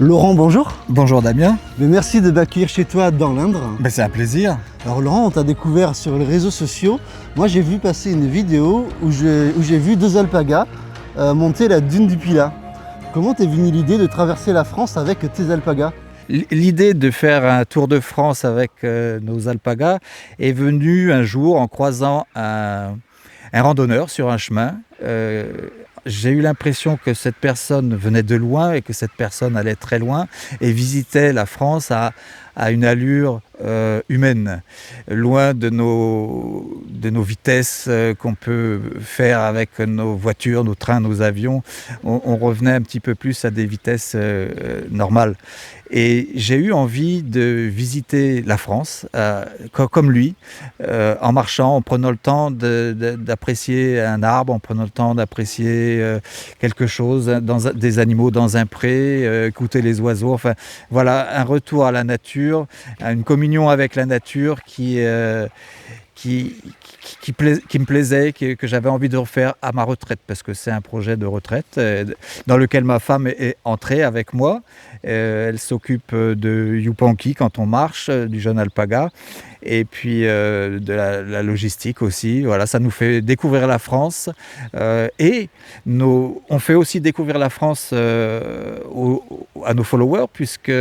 Laurent, bonjour. Bonjour Damien. Mais merci de m'accueillir chez toi dans l'Indre. C'est un plaisir. Alors Laurent, on t'a découvert sur les réseaux sociaux. Moi j'ai vu passer une vidéo où j'ai vu deux alpagas monter la dune du Pilat. Comment t'es venue l'idée de traverser la France avec tes alpagas? L'idée de faire un tour de France avec nos alpagas est venue un jour en croisant un randonneur sur un chemin. J'ai eu l'impression que cette personne venait de loin et que cette personne allait très loin et visitait la France à une allure humaine, loin de nos vitesses qu'on peut faire avec nos voitures, nos trains, nos avions. On revenait un petit peu plus à des vitesses normales. Et j'ai eu envie de visiter la France comme lui, en marchant, en prenant le temps d'apprécier un arbre, en prenant le temps d'apprécier quelque chose, des animaux dans un pré, écouter les oiseaux. Enfin, voilà, un retour à la nature, une communion avec la nature qui me plaisait, que j'avais envie de refaire à ma retraite, parce que c'est un projet de retraite dans lequel ma femme est entrée avec moi. Elle s'occupe de Yupanqui quand on marche, du jeune alpaga, et puis de la logistique aussi. Voilà, ça nous fait découvrir la France et on fait aussi découvrir la France à nos followers, puisque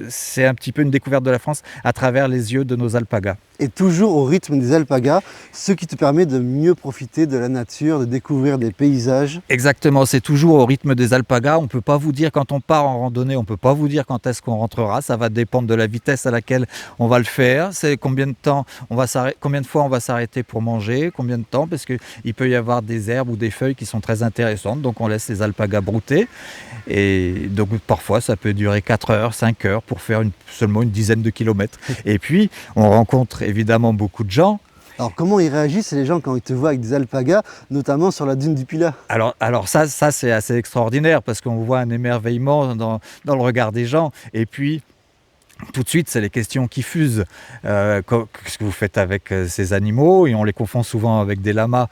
c'est un petit peu une découverte de la France à travers les yeux de nos alpagas. Et toujours au rythme des alpagas, ce qui te permet de mieux profiter de la nature, de découvrir des paysages. Exactement, c'est toujours au rythme des alpagas. On ne peut pas vous dire quand on part en randonnée, on ne peut pas vous dire quand est-ce qu'on rentrera. Ça va dépendre de la vitesse à laquelle on va le faire. C'est combien de fois on va s'arrêter pour manger, combien de temps, parce qu'il peut y avoir des herbes ou des feuilles qui sont très intéressantes. Donc on laisse les alpagas brouter. Et donc parfois ça peut durer 4 heures, 5 heures pour faire seulement une dizaine de kilomètres. Et puis on rencontre évidemment beaucoup de gens. Alors comment ils réagissent les gens quand ils te voient avec des alpagas, notamment sur la dune du Pilat? Alors ça c'est assez extraordinaire, parce qu'on voit un émerveillement dans le regard des gens. Et puis tout de suite, c'est les questions qui fusent. Qu'est-ce que vous faites avec ces animaux? Et on les confond souvent avec des lamas.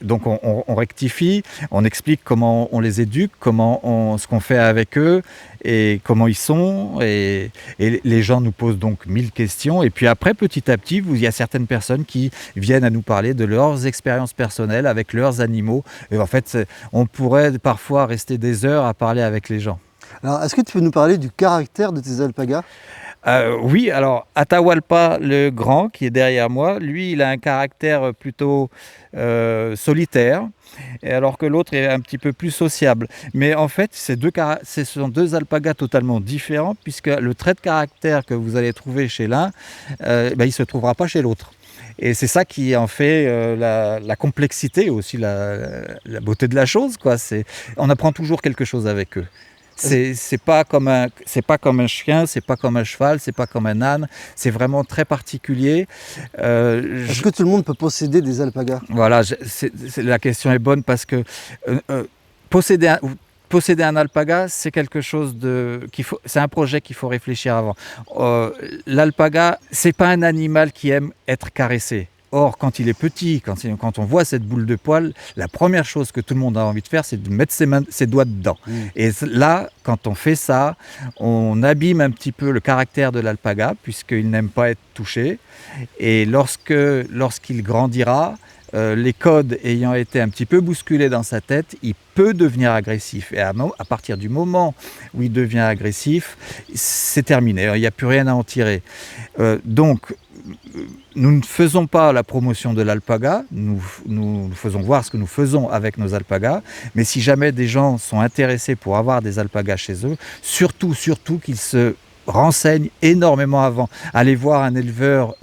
Donc on rectifie, on explique comment on les éduque, ce qu'on fait avec eux et comment ils sont. Et les gens nous posent donc 1000 questions. Et puis après, petit à petit, il y a certaines personnes qui viennent à nous parler de leurs expériences personnelles avec leurs animaux. Et en fait, on pourrait parfois rester des heures à parler avec les gens. Alors, est-ce que tu peux nous parler du caractère de tes alpagas? Oui, alors Atahualpa le Grand, qui est derrière moi, lui, il a un caractère plutôt solitaire, alors que l'autre est un petit peu plus sociable. Mais en fait, ce sont deux alpagas totalement différents, puisque le trait de caractère que vous allez trouver chez l'un, il ne se trouvera pas chez l'autre. Et c'est ça qui en fait la complexité, aussi la beauté de la chose, quoi. On apprend toujours quelque chose avec eux. C'est pas comme un chien, c'est pas comme un cheval, c'est pas comme un âne. C'est vraiment très particulier. Est-ce que tout le monde peut posséder des alpagas? Voilà, la question est bonne, parce que posséder un alpaga, c'est quelque chose c'est un projet qu'il faut réfléchir avant. L'alpaga, c'est pas un animal qui aime être caressé. Or, quand il est petit, quand on voit cette boule de poil, la première chose que tout le monde a envie de faire, c'est de mettre ses doigts dedans. Et là, quand on fait ça, on abîme un petit peu le caractère de l'alpaga, puisqu'il n'aime pas être touché. Et lorsqu'il grandira, les codes ayant été un petit peu bousculés dans sa tête, il peut devenir agressif. Et à partir du moment où il devient agressif, c'est terminé, il n'y a plus rien à en tirer. Donc, nous ne faisons pas la promotion de l'alpaga, nous faisons voir ce que nous faisons avec nos alpagas, mais si jamais des gens sont intéressés pour avoir des alpagas chez eux, surtout qu'ils se renseignent énormément avant. Allez voir un éleveur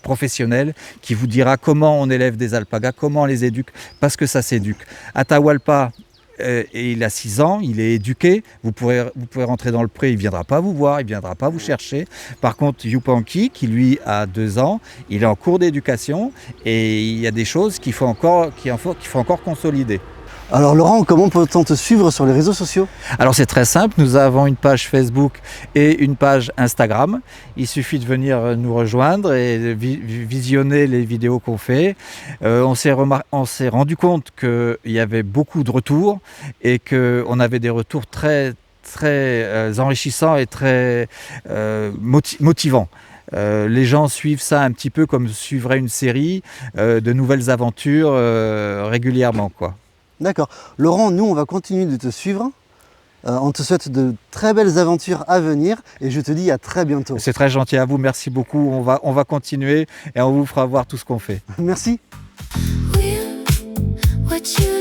professionnel qui vous dira comment on élève des alpagas, comment on les éduque, parce que ça s'éduque. Atahualpa, et il a 6 ans, il est éduqué, vous pourrez rentrer dans le pré, il ne viendra pas vous voir, il ne viendra pas vous chercher. Par contre, Yupanqui, qui lui a 2 ans, il est en cours d'éducation, et il y a des choses qu'il faut encore consolider. Alors Laurent, comment peut-on te suivre sur les réseaux sociaux? Alors c'est très simple, nous avons une page Facebook et une page Instagram. Il suffit de venir nous rejoindre et de visionner les vidéos qu'on fait. On s'est rendu compte qu'il y avait beaucoup de retours et qu'on avait des retours très très enrichissant et très motivant. Les gens suivent ça un petit peu comme suivrait une série, de nouvelles aventures régulièrement, quoi. D'accord. Laurent, nous, on va continuer de te suivre. On te souhaite de très belles aventures à venir et je te dis à très bientôt. C'est très gentil à vous, merci beaucoup. On va continuer et on vous fera voir tout ce qu'on fait. Merci. We're what you